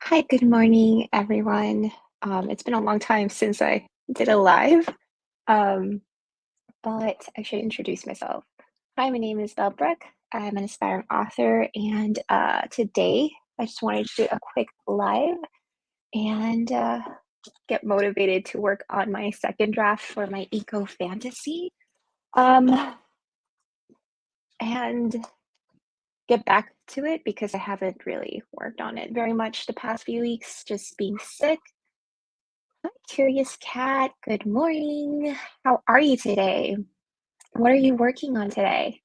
Hi, good morning, everyone. It's been a long time since I did a live, um, but I should introduce myself. Hi, my name is Belbrook. I'm an aspiring author, and today I just wanted to do a quick live and get motivated to work on my second draft for my eco fantasy, um, and get back to it because I haven't really worked on it very much the past few weeks, just being sick. Hi, Curious Cat. Good morning. How are you today? What are you working on today?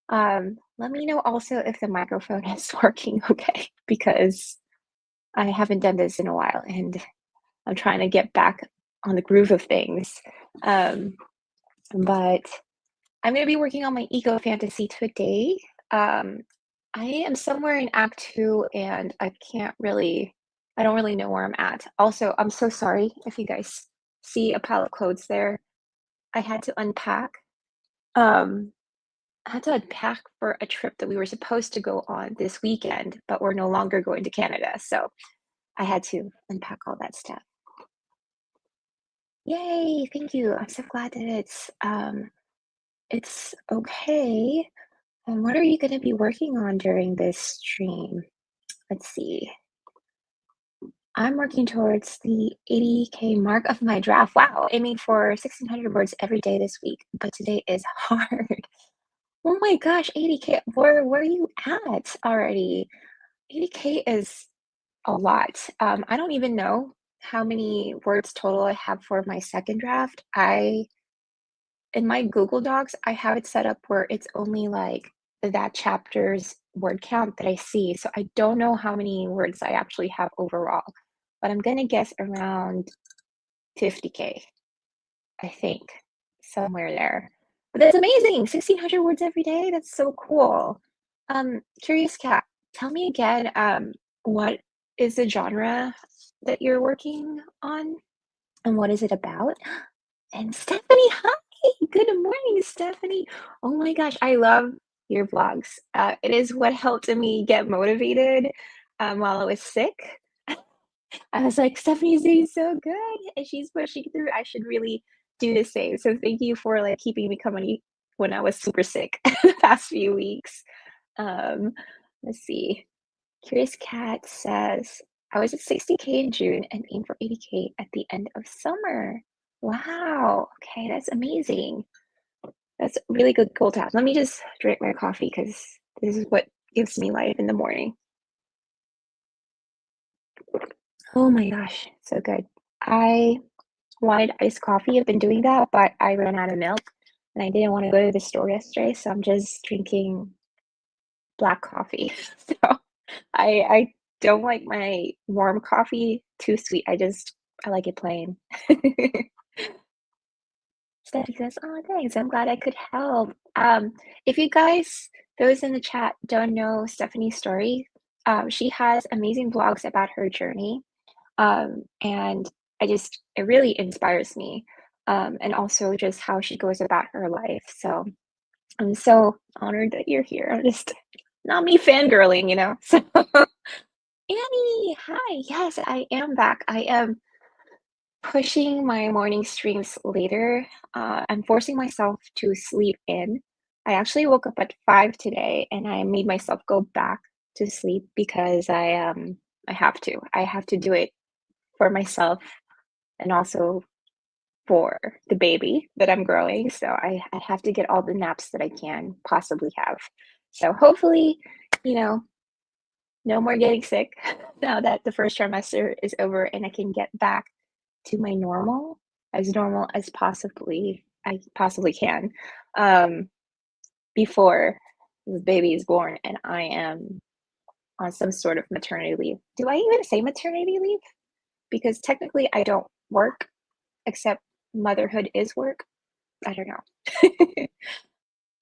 Let me know also if the microphone is working okay, because I haven't done this in a while and I'm trying to get back on the groove of things. Um, but I'm going to be working on my eco fantasy today. Um, I am somewhere in Act Two and I don't really know where I'm at. Also, I'm so sorry if you guys see a pile of clothes there. I had to unpack. Um, I had to unpack for a trip that we were supposed to go on this weekend, but we're no longer going to Canada. So I had to unpack all that stuff. Yay, thank you. I'm so glad that it's okay. And what are you going to be working on during this stream? Let's see. I'm working towards the 80K mark of my draft. Wow, aiming for 1,600 words every day this week, but today is hard. Oh my gosh, 80K. Where are you at already? 80K is a lot. I don't even know how many words total I have for my second draft. In my Google Docs, I have it set up where it's only like that chapter's word count that I see. So I don't know how many words I actually have overall, but I'm gonna guess around 50K, I think, somewhere there. But that's amazing. 1,600 words every day. That's so cool. Curious Cat, tell me again, what is the genre that you're working on and what is it about? And Stephanie, hi. Good morning, Stephanie. Oh my gosh, I love your vlogs. It is what helped me get motivated while I was sick. I was like, Stephanie's doing so good and she's pushing through. I should really do the same. So thank you for like keeping me company when I was super sick the past few weeks. Um, let's see. Curious Cat says, I was at 60K in June and aim for 80K at the end of summer. Wow. Okay, that's amazing. That's a really good goal to have. Let me just drink my coffee because this is what gives me life in the morning. Oh my gosh, so good. I wanted iced coffee. I've been doing that, but I ran out of milk and I didn't want to go to the store yesterday, so I'm just drinking black coffee. So I don't like my warm coffee too sweet. I like it plain. Stephanie says, "Oh, thanks. I'm glad I could help." If you guys, those in the chat, don't know Stephanie's story, she has amazing vlogs about her journey. And it really inspires me. And also just how she goes about her life. So I'm so honored that you're here. I'm just not me fangirling, you know? So Annie, hi. Yes, I am back. I am pushing my morning streams later. I'm forcing myself to sleep in. I actually woke up at 5 today and I made myself go back to sleep because I have to. I have to do it for myself and also for the baby that I'm growing. So I have to get all the naps that I can possibly have. So hopefully, you know, no more getting sick now that the first trimester is over and I can get back to my normal as I possibly can, um, before the baby is born and I am on some sort of maternity leave. Do I even say maternity leave? Because technically I don't work, except motherhood is work. I don't know.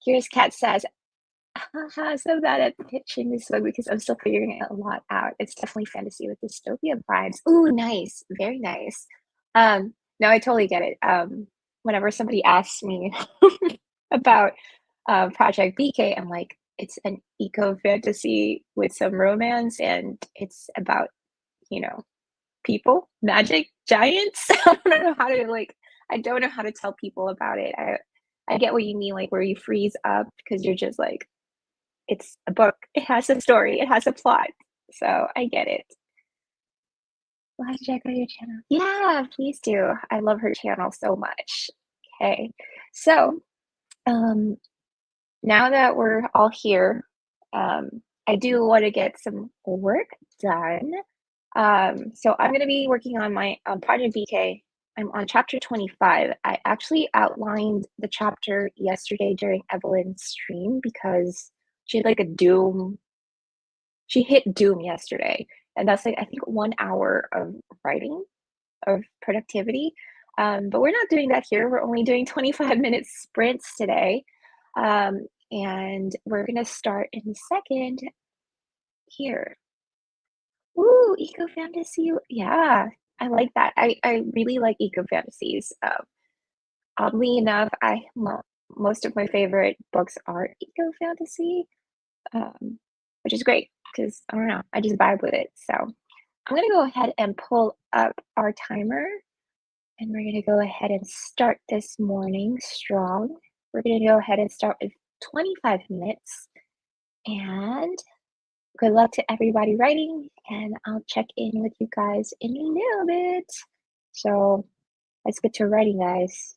Curious Cat says, haha, so bad at pitching this book because I'm still figuring it a lot out. It's definitely fantasy with dystopia vibes. Ooh, nice. Very nice. No, I totally get it. Whenever somebody asks me about Project BK, I'm like, it's an eco fantasy with some romance and it's about people, magic, giants. I don't know how to like I don't know how to tell people about it. I get what you mean, like where you freeze up because you're just like, it's a book, it has a story, it has a plot. So I get it. We'll have to check out your channel. Yeah, please do. I love her channel so much. Okay. So, um, now that we're all here, I do want to get some work done. So I'm going to be working on my Project BK. I'm on chapter 25. I actually outlined the chapter yesterday during Evelyn's stream because she had like a doom. She hit doom yesterday, and that's like I think 1 hour of writing of productivity. But we're not doing that here. We're only doing 25-minute sprints today. And we're going to start in a second here. Ooh, eco fantasy. Yeah, I like that. I really like eco fantasies. Oddly enough, most of my favorite books are eco fantasy, which is great because I don't know, I just vibe with it. So I'm gonna go ahead and pull up our timer, and we're gonna go ahead and start this morning strong. We're gonna go ahead and start with 25 minutes, and good luck to everybody writing, and I'll check in with you guys in a little bit. So let's get to writing, guys.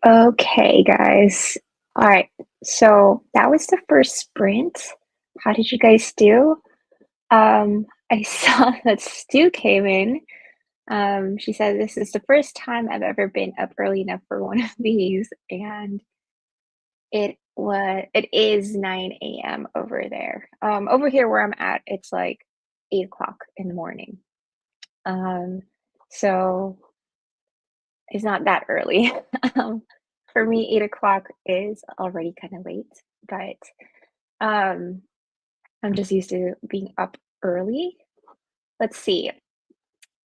Okay, guys. All right. So that was the first sprint. How did you guys do? I saw that Stu came in. She said this is the first time I've ever been up early enough for one of these, and it is 9 a.m. over there. Over here where I'm at, it's like 8 o'clock in the morning. Um, so it's not that early. Um, for me, 8 o'clock is already kind of late, but um, I'm just used to being up early. Let's see.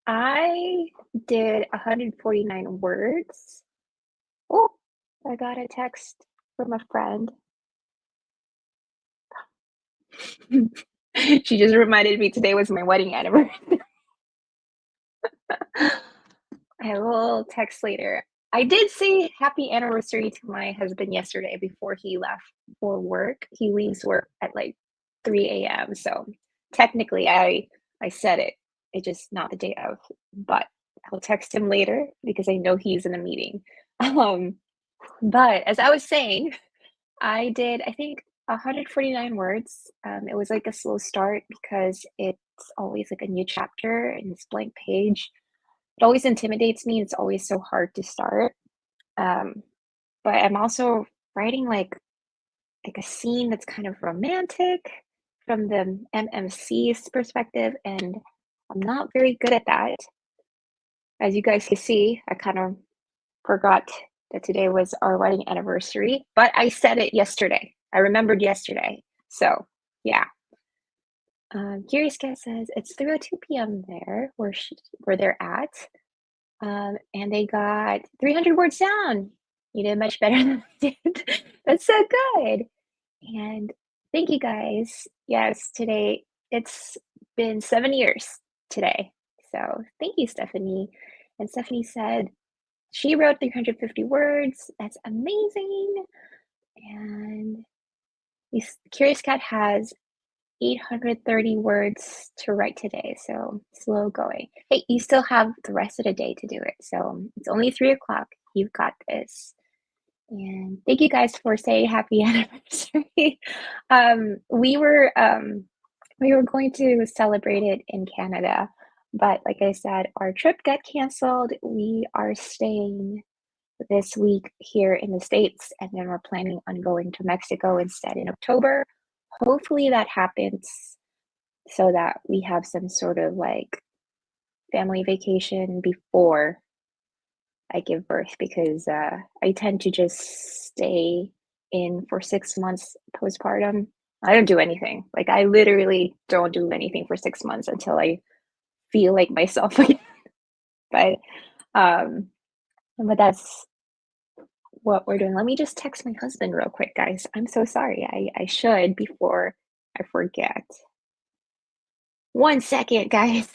I did 149 words. Oh, I got a text from a friend. She just reminded me today was my wedding anniversary. I will text later. I did say happy anniversary to my husband yesterday before he left for work. He leaves work at like 3 a.m. So technically I said it. It's just not the day of, but I'll text him later because I know he's in a meeting. Um, but as I was saying, I did I think 149 words. It was like a slow start because it's always like a new chapter and it's blank page. It always intimidates me. It's always so hard to start. Um, but I'm also writing like a scene that's kind of romantic from the MMC's perspective, and I'm not very good at that. As you guys can see, I kind of forgot that today was our wedding anniversary, but I said it yesterday. I remembered yesterday. So, yeah. Curious Cat says it's 3:02 p.m. there where they're at. And they got 300 words down. You did much better than I did. That's so good. And thank you guys. Yes, today it's been 7 years today. So thank you, Stephanie. And Stephanie said she wrote 350 words. That's amazing. And Curious Cat has 830 words to write today, so slow going. Hey, you still have the rest of the day to do it, so it's only 3 o'clock. You've got this. And thank you guys for saying happy anniversary. Um, we were um, we were going to celebrate it in Canada, but like I said, our trip got canceled. We are staying this week here in the States, and then we're planning on going to Mexico instead in October. Hopefully that happens so that we have some sort of like family vacation before I give birth because I tend to just stay in for 6 months postpartum. I don't do anything. Like I literally don't do anything for 6 months until I feel like myself again. But um, but that's what we're doing. Let me just text my husband real quick, guys. I'm so sorry. I should before I forget. 1 second, guys.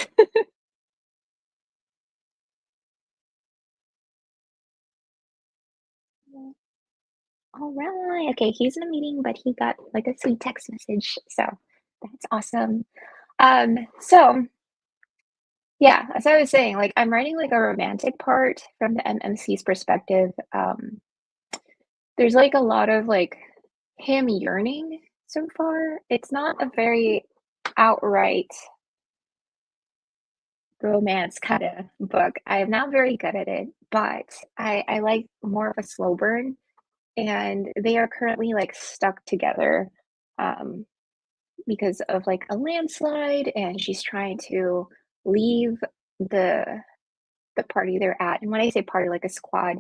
All right. Okay, he's in a meeting, but he got like a sweet text message. So that's awesome. So yeah, as I was saying, like I'm writing like a romantic part from the MMC's perspective. There's like a lot of like him yearning so far. It's not a very outright romance kind of book. I am not very good at it, but I like more of a slow burn, and they are currently like stuck together. Um, because of like a landslide, and she's trying to leave the the party they're at. And when I say party, like a squad,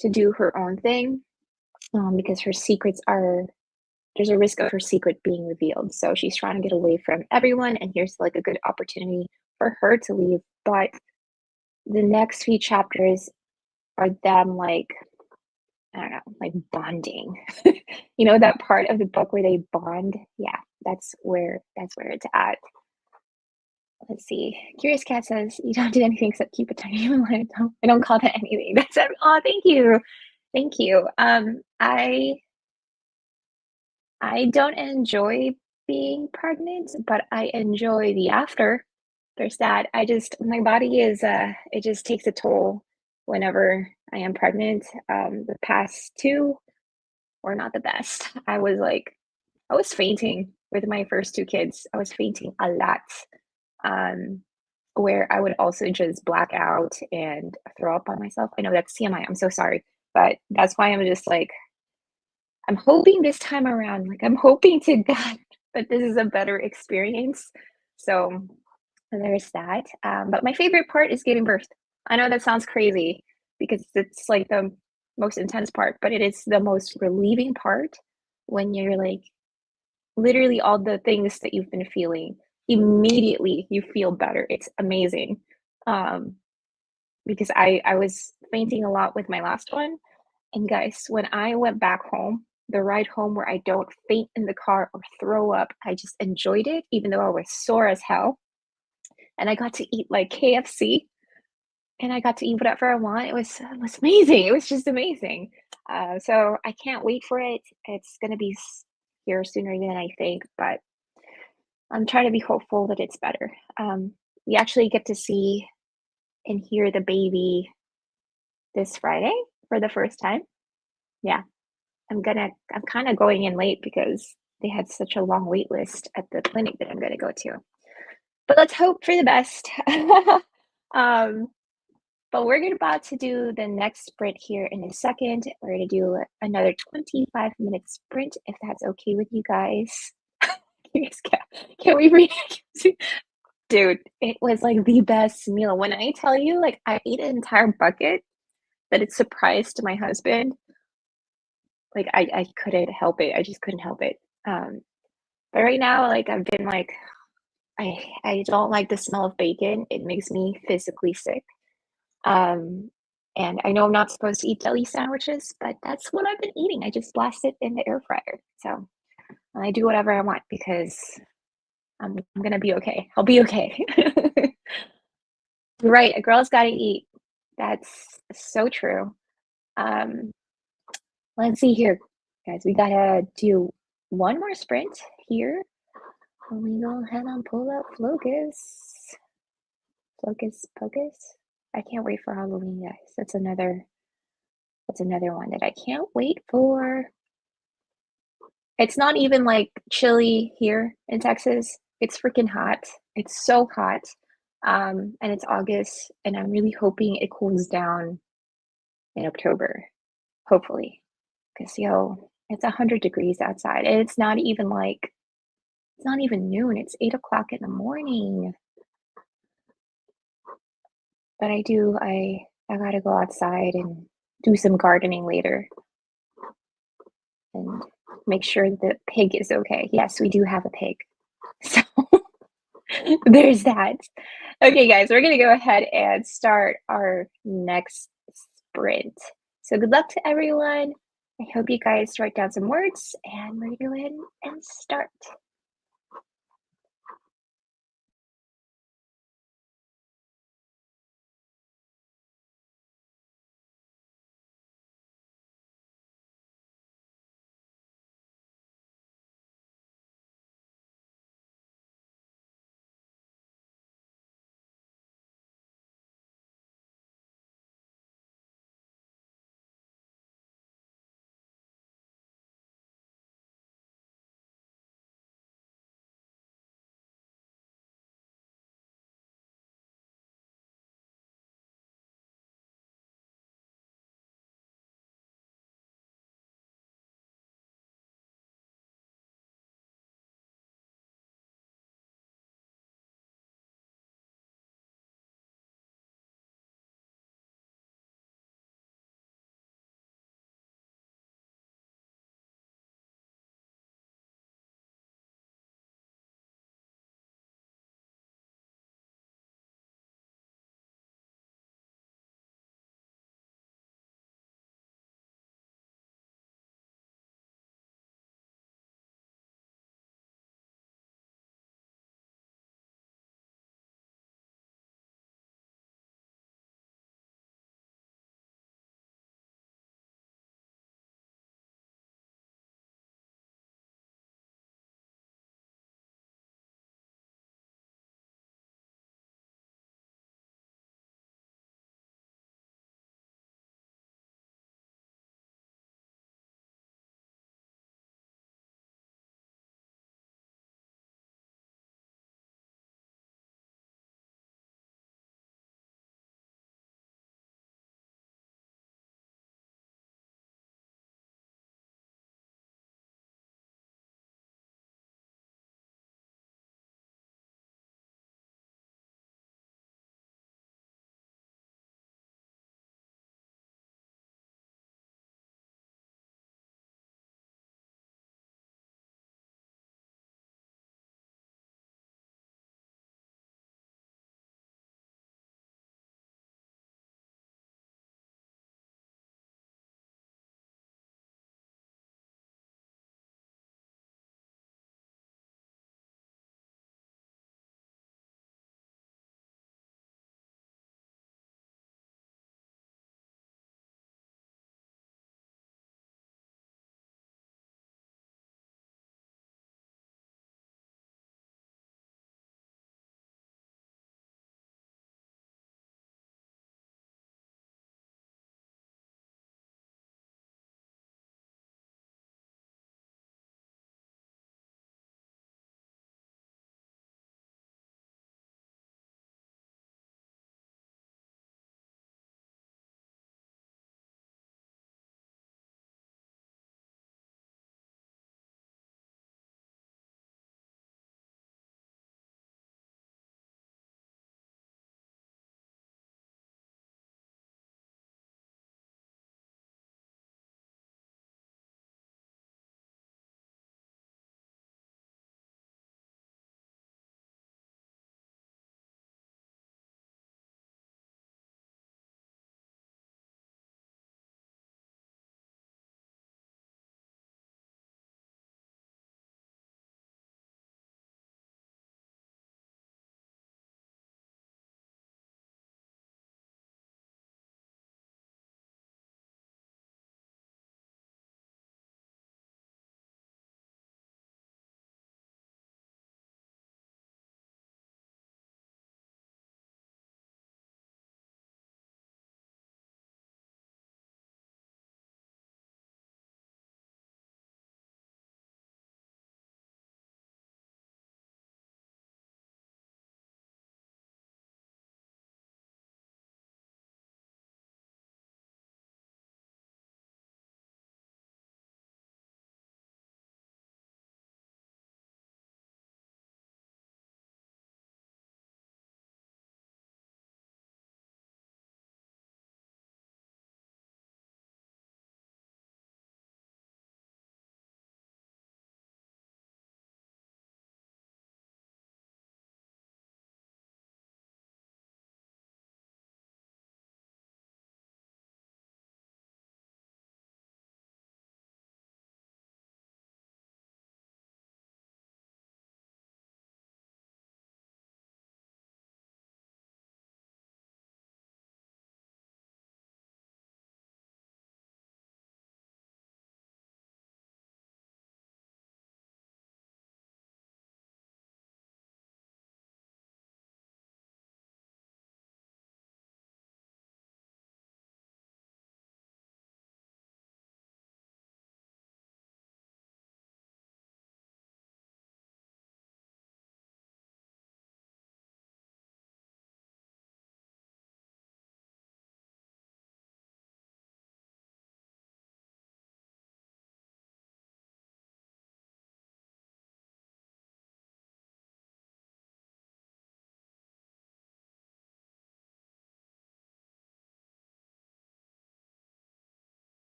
to do her own thing, because her secrets are there's a risk of her secret being revealed. So she's trying to get away from everyone, and here's like a good opportunity for her to leave. But the next few chapters are them like I don't know, like bonding. You know that part of the book where they bond? Yeah, that's where it's at. Let's see. Curious Cat says, "You don't do anything except keep a tiny line. I don't call that anything." That's oh, thank you, thank you. I don't enjoy being pregnant, but I enjoy the after. There's that. I just my body is it just takes a toll whenever I am pregnant. The past two were not the best. I was fainting with my first two kids. I was fainting a lot. Um, where I would also just black out and throw up on myself. I know that's TMI. I'm so sorry, but that's why I'm just like, I'm hoping this time around, like I'm hoping to God that this is a better experience. So there's that. But my favorite part is giving birth. I know that sounds crazy because it's like the most intense part, but it is the most relieving part when you're like literally all the things that you've been feeling, immediately you feel better. It's amazing. Um, because I was fainting a lot with my last one, and guys, when I went back home, the ride home where I don't faint in the car or throw up, I just enjoyed it, even though I was sore as hell. And I got to eat like KFC, and I got to eat whatever I want. It was amazing. It was just amazing. So I can't wait for it. It's gonna be here sooner than I think, but I'm trying to be hopeful that it's better. We actually get to see and hear the baby this Friday for the first time. Yeah, I'm kind of going in late because they had such a long wait list at the clinic that I'm going to go to. But let's hope for the best. um, but about to do the next sprint here in a second. We're going to do another 25-minute sprint if that's okay with you guys. You guys can we read? Dude, it was like the best meal. When I tell you, like, I ate an entire bucket that it surprised my husband. Like, I couldn't help it. I just couldn't help it. Um, but right now, like, I've been like, I don't like the smell of bacon. It makes me physically sick. Um, and I know I'm not supposed to eat deli sandwiches, but that's what I've been eating. I just blast it in the air fryer. So I do whatever I want because I'm gonna be okay. I'll be okay. You're right. A girl's got to eat. That's so true. Um, let's see here, guys. We gotta do one more sprint here. And we go ahead and pull up Focus. Focus, Focus. I can't wait for Halloween, guys. That's another one that I can't wait for. It's not even like chilly here in Texas. It's freaking hot. It's so hot. And it's August, and I'm really hoping it cools down in October, hopefully. Because yo, it's 100 degrees outside. And it's not even noon. It's 8 o'clock in the morning. But I gotta go outside and do some gardening later and make sure the pig is okay. Yes, we do have a pig. So there's that. Okay, guys, we're gonna go ahead and start our next sprint. So good luck to everyone. I hope you guys write down some words and we're gonna go ahead and start.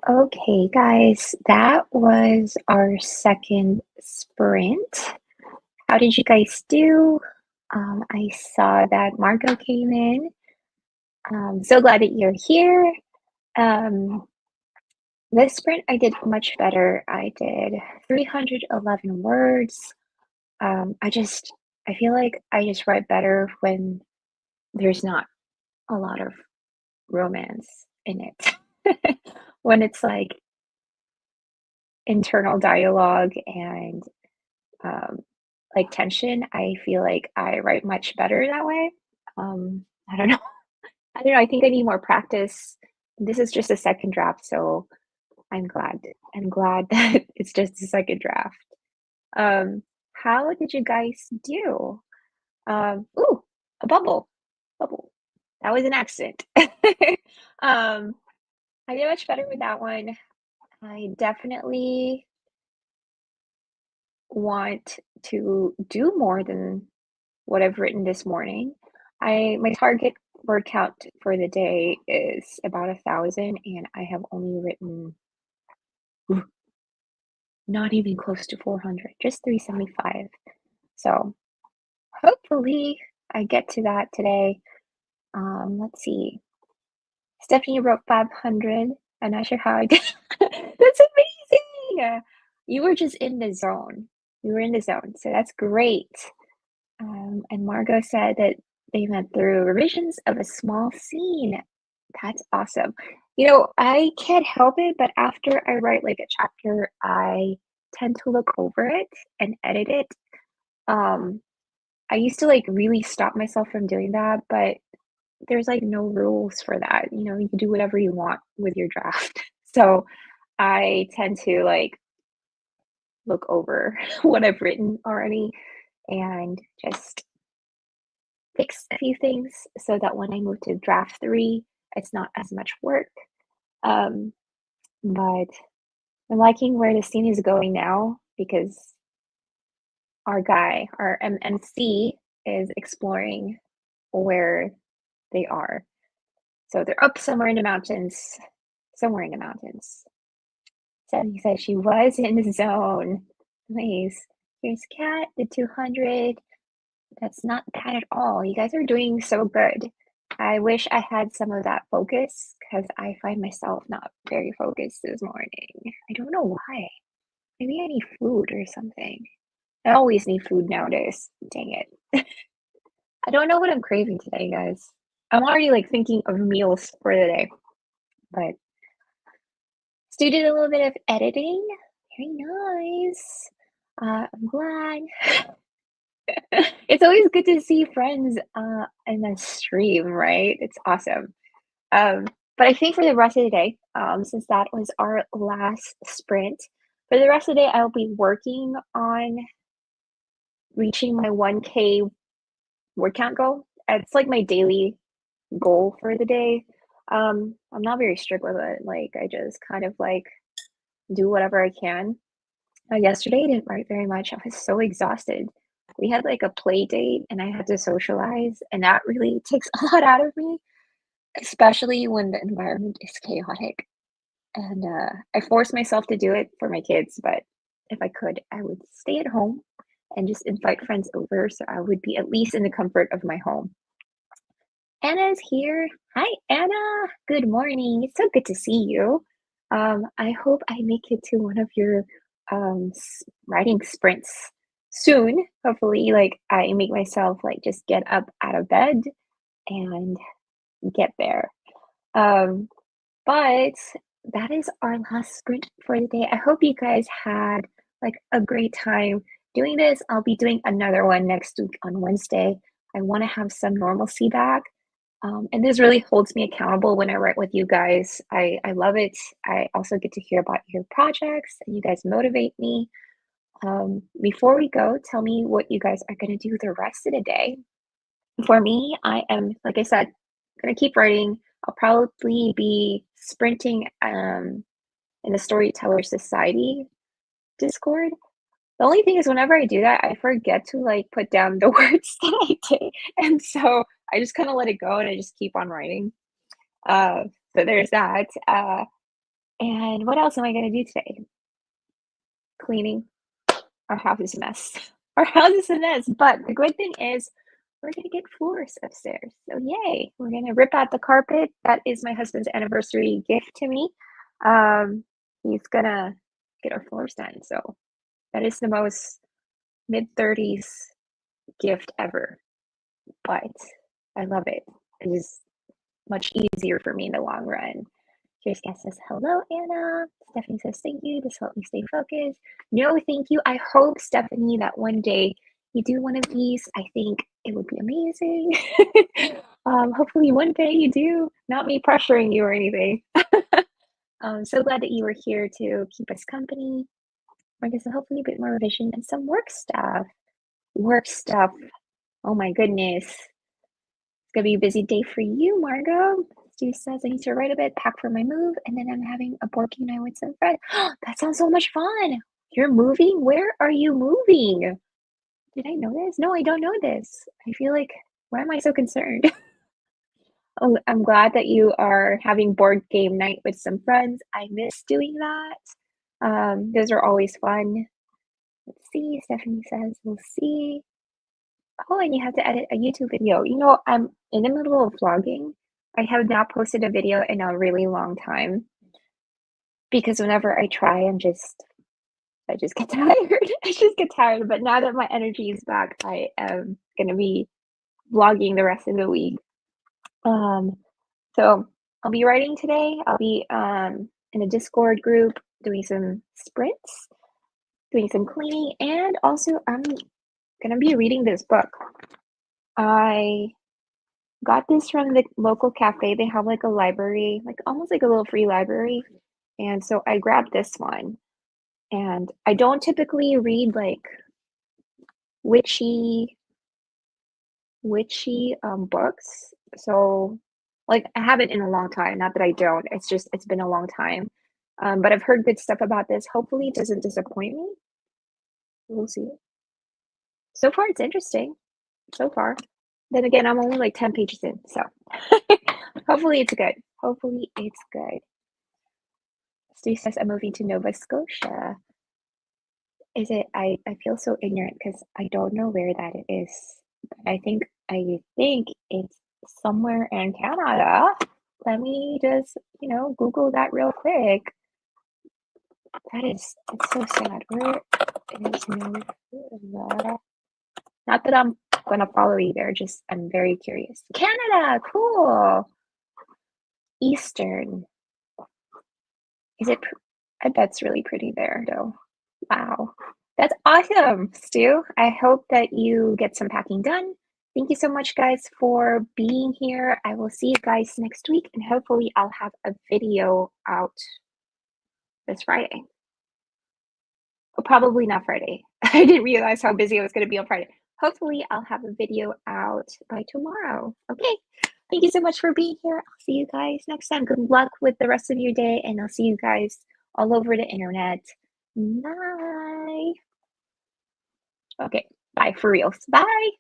Okay, guys, that was our second sprint. How did you guys do? I saw that Marco came in. So glad that you're here. Um, this sprint I did much better. I did 311 words. I feel like I just write better when there's not a lot of romance in it. When it's like internal dialogue and um, like tension, I feel like I write much better that way. I don't know. I don't know. I think I need more practice. This is just a second draft, so I'm glad. I'm glad that it's just a second draft. Um, how did you guys do? Ooh, a bubble. Bubble. That was an accident. Um, I did much better with that one. I definitely want to do more than what I've written this morning. I my target word count for the day is about 1,000, and I have only written not even close to 400, just 375. So hopefully I get to that today. Let's see. Stephanie wrote 500. I'm not sure how I did. That's amazing. You were just in the zone. You were in the zone, so that's great. And Margot said that they went through revisions of a small scene. That's awesome. I can't help it, but after I write like a chapter, I tend to look over it and edit it. Um, I used to like really stop myself from doing that, but there's like no rules for that. You can do whatever you want with your draft. So I tend to like look over what I've written already and just fix a few things so that when I move to draft three, it's not as much work. Um, but I'm liking where the scene is going now because our MMC, is exploring where they are. So they're up somewhere in the mountains, somewhere in the mountains. Stephanie said she was in the zone. Nice. Here's Cat, the 200. That's not bad at all. You guys are doing so good. I wish I had some of that focus because I find myself not very focused this morning. I don't know why. Maybe I need food or something. I always need food nowadays. Dang it. I don't know what I'm craving today, guys. I'm already like thinking of meals for the day, but still did a little bit of editing. Very nice. I'm glad. It's always good to see friends in a stream, right? It's awesome. Um, but I think for the rest of the day, since that was our last sprint, for the rest of the day, I'll be working on reaching my 1K word count goal. It's like my daily goal for the day. I'm not very strict with it. Like I just kind of like do whatever I can. Yesterday, I didn't write very much. I was so exhausted. We had like a play date and I had to socialize, and that really takes a lot out of me, especially when the environment is chaotic. And I force myself to do it for my kids, but if I could, I would stay at home and just invite friends over so I would be at least in the comfort of my home. Anna's here. Hi, Anna. Good morning. It's so good to see you. I hope I make it to one of your writing sprints soon. Hopefully, like I make myself like just get up out of bed and get there. Um, but that is our last sprint for the day. I hope you guys had like a great time doing this. I'll be doing another one next week on Wednesday. I want to have some normalcy back. And this really holds me accountable when I write with you guys. I love it. I also get to hear about your projects, and you guys motivate me. Before we go, tell me what you guys are going to do the rest of the day. For me, I am, like I said, going to keep writing. I'll probably be sprinting in the Storyteller Society Discord. The only thing is whenever I do that, I forget to like put down the words that I did. And so I just kind of let it go and I just keep on writing. Uh, so there's that. And what else am I gonna do today? Cleaning. Our house is a mess. Our house is a mess, but the good thing is we're gonna get floors upstairs. So yay! We're gonna rip out the carpet. That is my husband's anniversary gift to me. He's gonna get our floors done. So that is the most mid-30s gift ever. But I love it. It is much easier for me in the long run. Here's Kat says, hello, Anna. Stephanie says, thank you. This helped me stay focused. No, thank you. I hope, Stephanie, that one day you do one of these. I think it would be amazing. Hopefully one day you do. Not me pressuring you or anything. I'm so glad that you were here to keep us company. I guess hopefully a bit more revision and some work stuff. Work stuff. Oh my goodness. It's gonna be a busy day for you, Margot. Stu says I need to write a bit, pack for my move, and then I'm having a board game night with some friends. That sounds so much fun. You're moving? Where are you moving? Did I know this? No, I don't know this. I feel like, why am I so concerned? Oh, I'm glad that you are having board game night with some friends. I miss doing that. Those are always fun. Let's see. Stephanie says, we'll see. Oh, and you have to edit a YouTube video. You know, I'm in the middle of vlogging. I have not posted a video in a really long time because whenever I try, I just get tired. I just get tired. But now that my energy is back, I am gonna be vlogging the rest of the week. So I'll be writing today. I'll be in a Discord group doing some sprints, doing some cleaning, and also I'm gonna be reading this book. I got this from the local cafe. They have like a library, like almost like a little free library. And so I grabbed this one. And I don't typically read like witchy books. So like I haven't in a long time. Not that I don't. It's just it's been a long time. But I've heard good stuff about this. Hopefully it doesn't disappoint me. We'll see. So far it's interesting. So far. Then again, I'm only like 10 pages in, so hopefully it's good. Hopefully it's good. Stu says I'm moving to Nova Scotia. Is it? I feel so ignorant because I don't know where that is. I think it's somewhere in Canada. Let me just, Google that real quick. It's so sad. Where is Nova? Not that I'm gonna follow you there, just I'm very curious. Canada, cool. Eastern. Is it? I bet it's really pretty there, though. Wow. That's awesome, Stu. I hope that you get some packing done. Thank you so much, guys, for being here. I will see you guys next week, and hopefully I'll have a video out this Friday. Oh, probably not Friday. I didn't realize how busy I was going to be on Friday. Hopefully I'll have a video out by tomorrow. Okay. Thank you so much for being here. I'll see you guys next time. Good luck with the rest of your day, and I'll see you guys all over the internet. Bye. Okay, bye for reals. Bye.